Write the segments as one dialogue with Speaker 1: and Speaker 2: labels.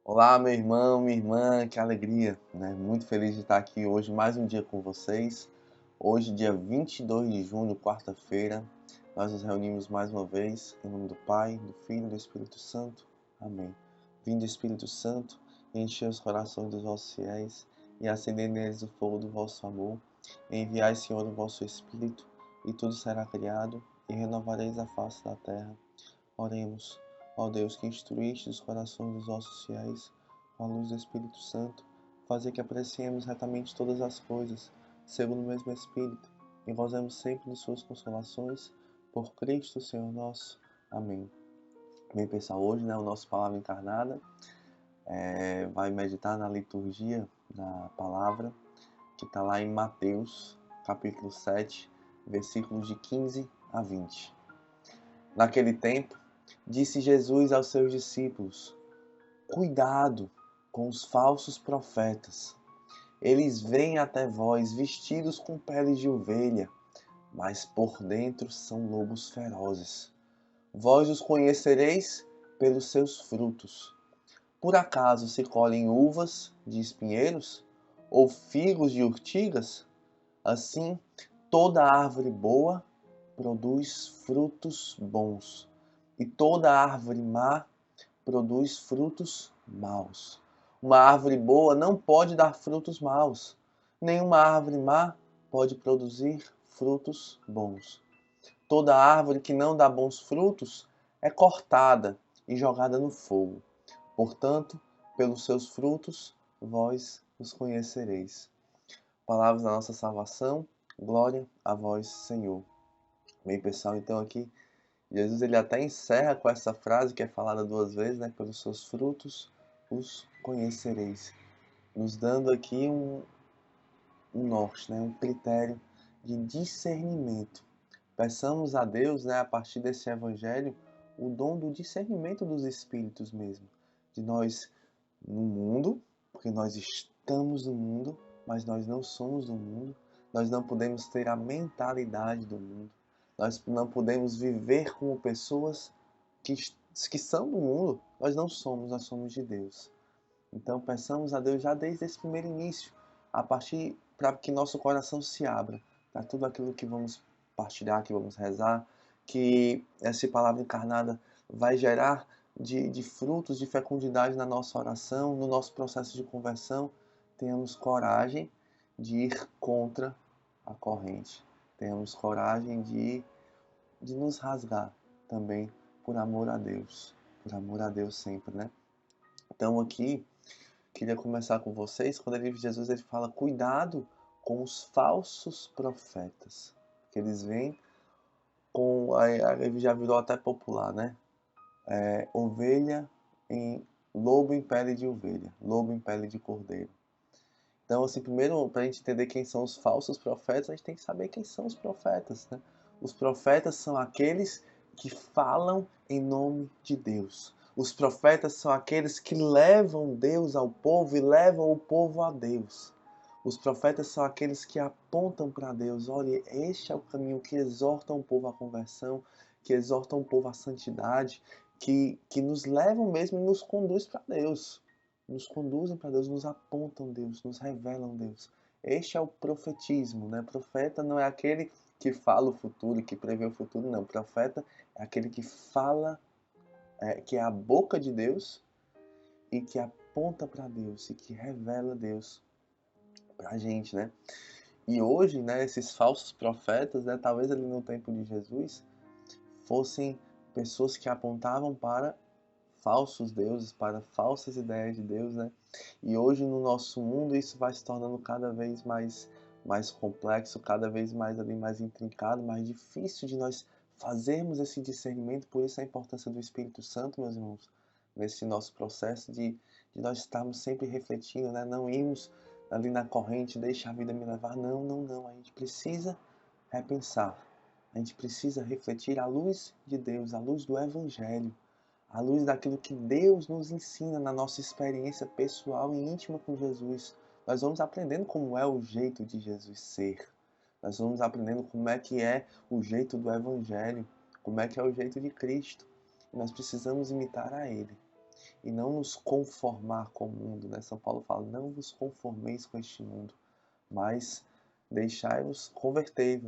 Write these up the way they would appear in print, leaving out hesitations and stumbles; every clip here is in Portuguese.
Speaker 1: Olá, meu irmão, minha irmã, que alegria, né? Muito feliz de estar aqui hoje, mais um dia com vocês. Hoje, dia 22 de junho, quarta-feira, nós nos reunimos mais uma vez, em nome do Pai, do Filho e do Espírito Santo. Amém. Vinde, Espírito Santo, enchei os corações dos vossos fiéis e acendei neles o fogo do vosso amor. Enviai, Senhor, o vosso Espírito, e tudo será criado, e renovareis a face da terra. Oremos. Ó Deus, que instruíste os corações dos vossos fiéis, com a luz do Espírito Santo, fazer que apreciemos retamente todas as coisas, segundo o mesmo Espírito, e gozemos sempre de suas consolações, por Cristo Senhor nosso. Amém. Bem, pessoal, hoje, o nosso Palavra Encarnada vai meditar na liturgia da palavra, que está lá em Mateus, capítulo 7, versículos de 15 a 20. Naquele tempo, disse Jesus aos seus discípulos: Cuidado com os falsos profetas. Eles vêm até vós vestidos com peles de ovelha, mas por dentro são lobos ferozes. Vós os conhecereis pelos seus frutos. Por acaso se colhem uvas de espinheiros ou figos de urtigas? Assim, toda árvore boa produz frutos bons, e toda árvore má produz frutos maus. Uma árvore boa não pode dar frutos maus, nenhuma árvore má pode produzir frutos bons. Toda árvore que não dá bons frutos é cortada e jogada no fogo. Portanto, pelos seus frutos vós os conhecereis. Palavras da nossa salvação, glória a vós, Senhor. Bem, pessoal, então aqui Jesus ele até encerra com essa frase que é falada duas vezes, né? Pelos seus frutos os conhecereis, nos dando aqui um norte, né? Um critério de discernimento. Peçamos a Deus, né, a partir desse evangelho, o dom do discernimento dos espíritos mesmo, de nós no mundo, porque nós estamos no mundo, mas nós não somos do mundo, nós não podemos ter a mentalidade do mundo, nós não podemos viver como pessoas que, que são do mundo, nós somos de Deus. Então peçamos a Deus já desde esse primeiro início, a partir para que nosso coração se abra para tudo aquilo que vamos partilhar, que vamos rezar, que essa palavra encarnada vai gerar de frutos, de fecundidade na nossa oração, no nosso processo de conversão. Tenhamos coragem de ir contra a corrente. Tenhamos coragem de nos rasgar também por amor a Deus. Por amor a Deus sempre, né? Então aqui queria começar com vocês, quando Jesus ele fala cuidado com os falsos profetas, que eles vêm com, aí já virou até popular, né? Ovelha em lobo em pele de ovelha, lobo em pele de cordeiro. Então, assim, primeiro, para a gente entender quem são os falsos profetas, a gente tem que saber quem são os profetas, né? Os profetas são aqueles que falam em nome de Deus. Os profetas são aqueles que levam Deus ao povo e levam o povo a Deus. Os profetas são aqueles que apontam para Deus. Olha, este é o caminho que exortam o povo à conversão, que exortam o povo à santidade, que nos levam mesmo e nos conduz para Deus. Nos conduzem para Deus, nos apontam Deus, nos revelam Deus. Este é o profetismo, né? Profeta não é aquele que fala o futuro, que prevê o futuro, não. Profeta é aquele que fala, que é a boca de Deus e que aponta para Deus e que revela Deus para a gente, né? E hoje, né, esses falsos profetas, né, talvez ali no tempo de Jesus, fossem pessoas que apontavam para falsos deuses, para falsas ideias de Deus, né? E hoje no nosso mundo isso vai se tornando cada vez mais complexo, cada vez mais ali mais intrincado, mais difícil de nós fazermos esse discernimento. Por isso a importância do Espírito Santo, meus irmãos, nesse nosso processo de nós estarmos sempre refletindo, né? Não irmos ali na corrente, deixa a vida me levar. Não, não, não. A gente precisa repensar. A gente precisa refletir à luz de Deus, à luz do Evangelho, à luz daquilo que Deus nos ensina na nossa experiência pessoal e íntima com Jesus. Nós vamos aprendendo como é o jeito de Jesus ser. Nós vamos aprendendo como é que é o jeito do Evangelho, como é que é o jeito de Cristo. E nós precisamos imitar a Ele. e não nos conformar com o mundo, né? São Paulo fala, não vos conformeis com este mundo, mas deixai-vos converter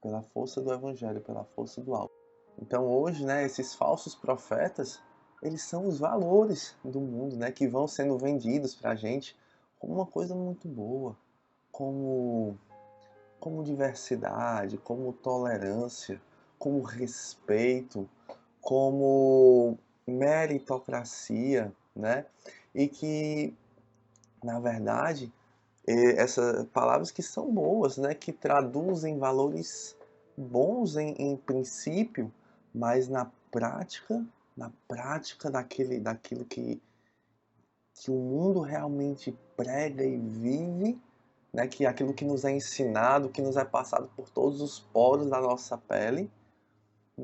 Speaker 1: pela força do Evangelho, pela força do alto. Então hoje, né, esses falsos profetas, eles são os valores do mundo, né, que vão sendo vendidos para a gente como uma coisa muito boa, como diversidade, como tolerância, como respeito, como meritocracia, né? E que, na verdade, essas palavras que são boas, né? Que traduzem valores bons em princípio, mas na prática daquilo que o mundo realmente prega e vive, né? Que aquilo que nos é ensinado, que nos é passado por todos os poros da nossa pele,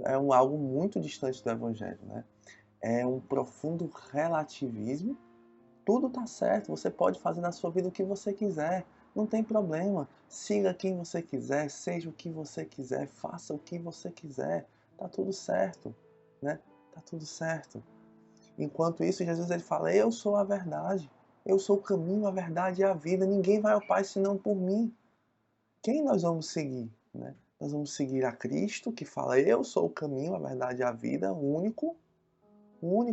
Speaker 1: é algo muito distante do Evangelho, né? É um profundo relativismo. Tudo tá certo, você pode fazer na sua vida o que você quiser, não tem problema. Siga quem você quiser, seja o que você quiser, faça o que você quiser, tá tudo certo, né? Tá tudo certo. Enquanto isso, Jesus ele fala: "Eu sou a verdade, eu sou o caminho, a verdade e a vida. Ninguém vai ao Pai senão por mim." Quem nós vamos seguir, né? Nós vamos seguir a Cristo, que fala: "Eu sou o caminho, a verdade e a vida, único,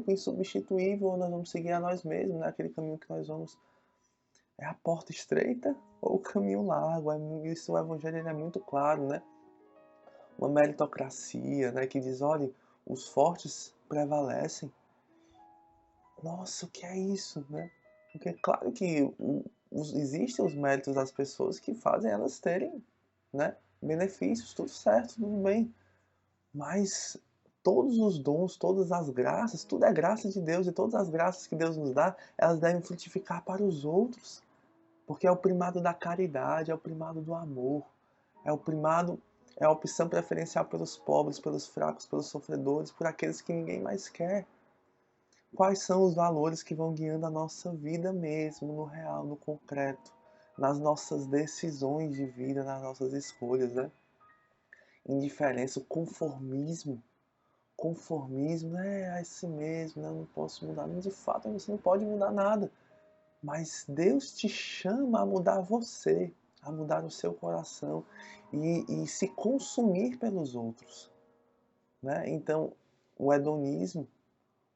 Speaker 1: insubstituível", ou nós vamos seguir a nós mesmos, né? Aquele caminho que nós vamos. É a porta estreita ou o caminho largo? Isso, o Evangelho ele é muito claro, né? Uma meritocracia, né? Que diz, olha, os fortes prevalecem. Nossa, o que é isso, né? Porque claro que existem os méritos das pessoas que fazem elas terem, né, benefícios, tudo certo, tudo bem. Mas todos os dons, todas as graças, tudo é graça de Deus, e todas as graças que Deus nos dá, elas devem frutificar para os outros. Porque é o primado da caridade, é o primado do amor, é o primado, é a opção preferencial pelos pobres, pelos fracos, pelos sofredores, por aqueles que ninguém mais quer. Quais são os valores que vão guiando a nossa vida mesmo, no real, no concreto, nas nossas decisões de vida, nas nossas escolhas, né? Indiferença, o conformismo. Conformismo é assim mesmo, né? Eu não posso mudar. De fato, você não pode mudar nada. Mas Deus te chama a mudar você, a mudar o seu coração e se consumir pelos outros, né? Então, o hedonismo,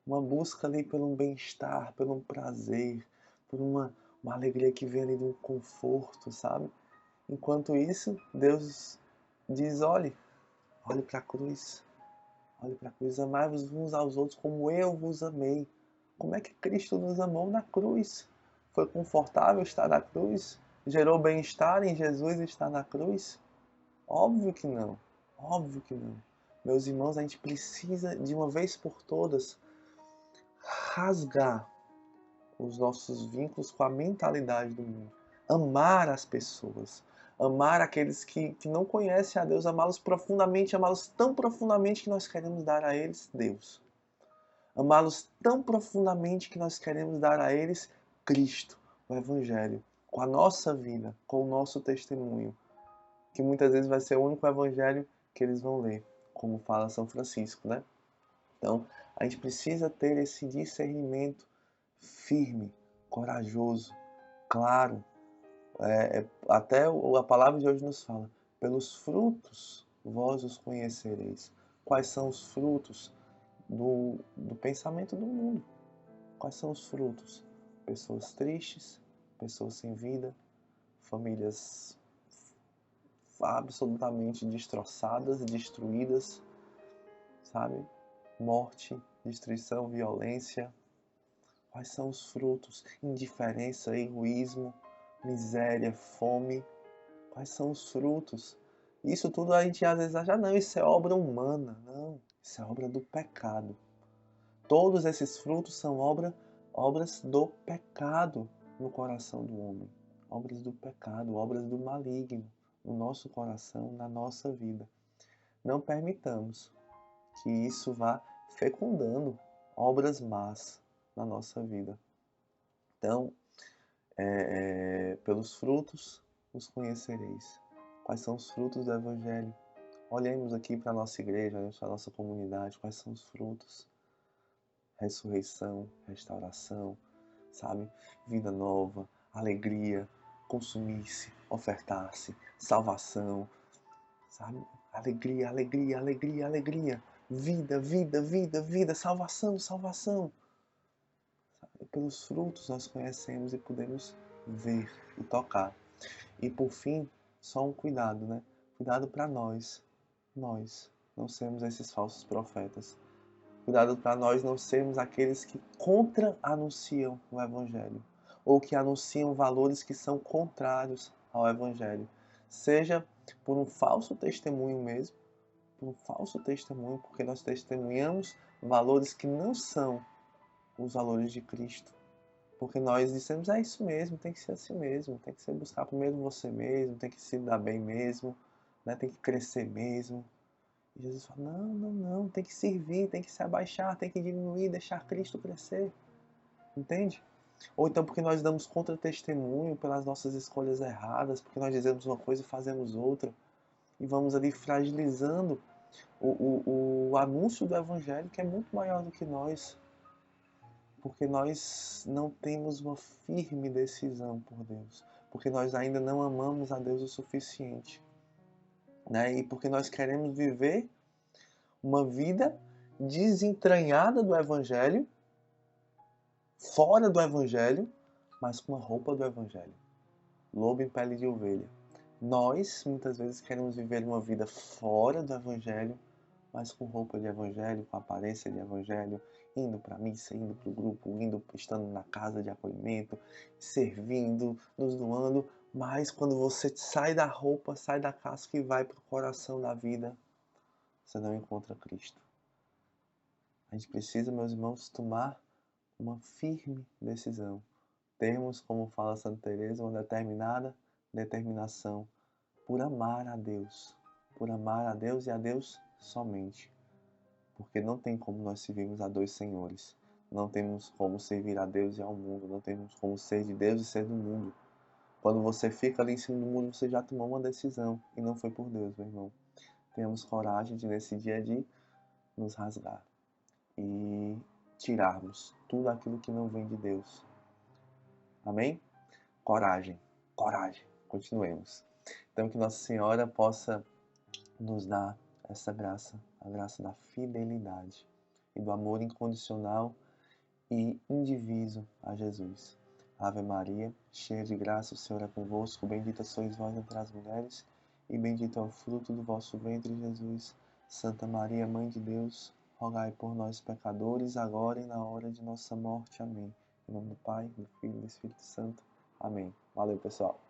Speaker 1: uma busca ali pelo bem-estar, pelo prazer, por uma alegria que vem ali de um conforto, sabe? Enquanto isso, Deus diz, olhe para a cruz, olhe para a cruz, amai-vos uns aos outros como eu vos amei. Como é que Cristo nos amou na cruz? Foi confortável estar na cruz? Gerou bem-estar em Jesus estar na cruz? Óbvio que não. Óbvio que não. Meus irmãos, a gente precisa, de uma vez por todas, rasgar os nossos vínculos com a mentalidade do mundo. Amar as pessoas. Amar aqueles que não conhecem a Deus. Amá-los profundamente, amá-los tão profundamente que nós queremos dar a eles Deus. Amá-los tão profundamente que nós queremos dar a eles Cristo, o Evangelho, com a nossa vida, com o nosso testemunho, que muitas vezes vai ser o único Evangelho que eles vão ler, como fala São Francisco, né? Então, a gente precisa ter esse discernimento firme, corajoso, claro. Até a palavra de hoje nos fala, pelos frutos vós os conhecereis. Quais são os frutos do pensamento do mundo? Quais são os frutos? Pessoas tristes, pessoas sem vida, famílias absolutamente destroçadas e destruídas, sabe? Morte, destruição, violência. Quais são os frutos? Indiferença, egoísmo, miséria, fome. Quais são os frutos? Isso tudo a gente às vezes acha, não, isso é obra humana. Não, isso é obra do pecado. Todos esses frutos são obras do pecado no coração do homem. Obras do pecado, obras do maligno no nosso coração, na nossa vida. Não permitamos que isso vá fecundando obras más na nossa vida. Então, pelos frutos os conhecereis. Quais são os frutos do Evangelho? Olhemos aqui para a nossa igreja, olhemos para a nossa comunidade, quais são os frutos? ressurreição, restauração, sabe? Vida nova, alegria, consumir-se, ofertar-se, salvação, sabe? Alegria, alegria, alegria, alegria. Vida, vida, vida, vida, salvação, salvação. Sabe? Pelos frutos nós conhecemos e podemos ver e tocar. E por fim, só um cuidado, né? Cuidado para nós não sermos esses falsos profetas. Cuidado para nós não sermos aqueles que contra-anunciam o Evangelho, ou que anunciam valores que são contrários ao Evangelho. Seja por um falso testemunho mesmo, por um falso testemunho, porque nós testemunhamos valores que não são os valores de Cristo. Porque nós dissemos, é isso mesmo, tem que ser assim mesmo, tem que ser buscar primeiro você mesmo, tem que se dar bem mesmo, né? Tem que crescer mesmo. E Jesus fala, não, não, não, tem que servir, tem que se abaixar, tem que diminuir, deixar Cristo crescer. Entende? Ou então porque nós damos contra-testemunho pelas nossas escolhas erradas, porque nós dizemos uma coisa e fazemos outra. E vamos ali fragilizando o anúncio do Evangelho, que é muito maior do que nós. Porque nós não temos uma firme decisão por Deus. Porque nós ainda não amamos a Deus o suficiente. Né? E porque nós queremos viver uma vida desentranhada do Evangelho, fora do Evangelho, mas com a roupa do Evangelho. Lobo em pele de ovelha. Nós, muitas vezes, queremos viver uma vida fora do Evangelho, mas com roupa de Evangelho, com aparência de Evangelho, indo para a missa, indo para o grupo, estando na casa de acolhimento, servindo, nos doando, mas quando você sai da roupa, sai da casca e vai para o coração da vida, você não encontra Cristo. A gente precisa, meus irmãos, tomar uma firme decisão. Termos, como fala Santa Teresa, uma determinada determinação por amar a Deus e a Deus somente. Porque não tem como nós servirmos a dois senhores. Não temos como servir a Deus e ao mundo. Não temos como ser de Deus e ser do mundo. Quando você fica ali em cima do mundo, você já tomou uma decisão. E não foi por Deus, meu irmão. Tenhamos coragem de, nesse dia, de nos rasgar. E tirarmos tudo aquilo que não vem de Deus. Amém? Coragem, coragem. Continuemos. Então que Nossa Senhora possa nos dar essa graça, a graça da fidelidade e do amor incondicional e indiviso a Jesus. Ave Maria, cheia de graça, o Senhor é convosco, bendita sois vós entre as mulheres, e bendito é o fruto do vosso ventre, Jesus. Santa Maria, Mãe de Deus, rogai por nós pecadores, agora e na hora de nossa morte. Amém. Em nome do Pai, do Filho e do Espírito Santo. Amém. Valeu, pessoal.